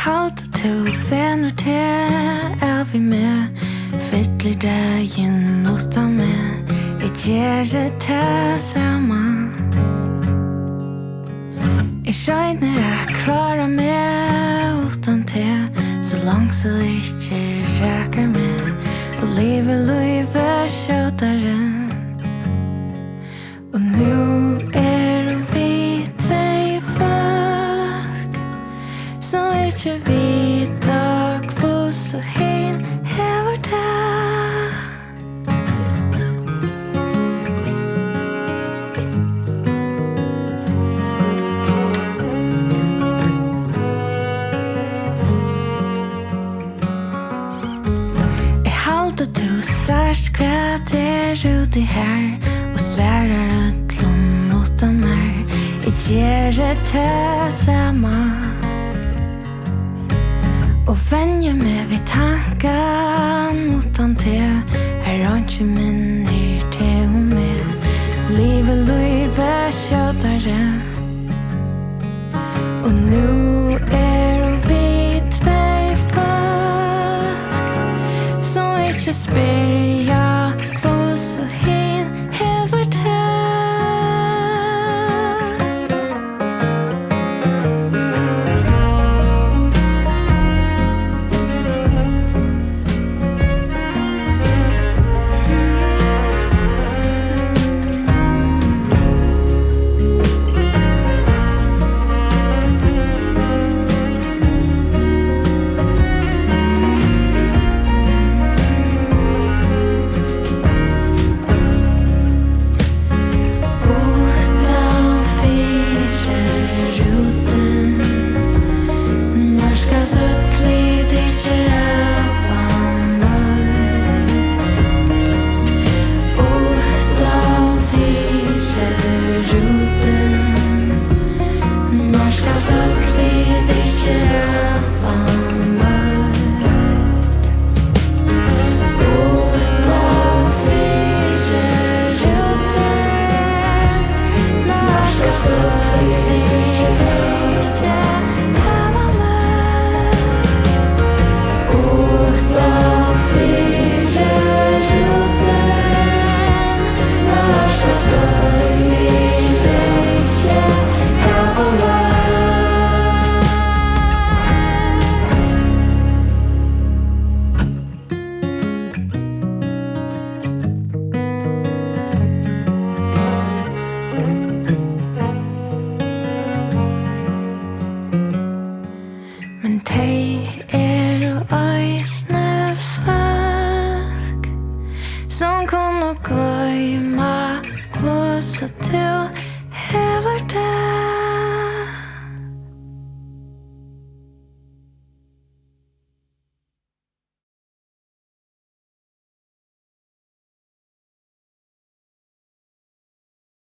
halda to fenur te av I me fyller dagen utan me Jeg gjør det saman Jeg skjønner jeg klarer meg utan te Så langt så ikke rækker meg Og livet skjøttere Og nu vi tvey folk Som ikke vet hvordan så hin hever det Sørst hva ute her Og sværer utlom utan mer Jeg gjør det samme Og venjer meg vid tanken utan te Her ikke minner til og med Livet skjøttere Og nu vi tvey folk Som ikke spyr jeg hvor så hin hever det Som kunne gløyma hvordan du hever det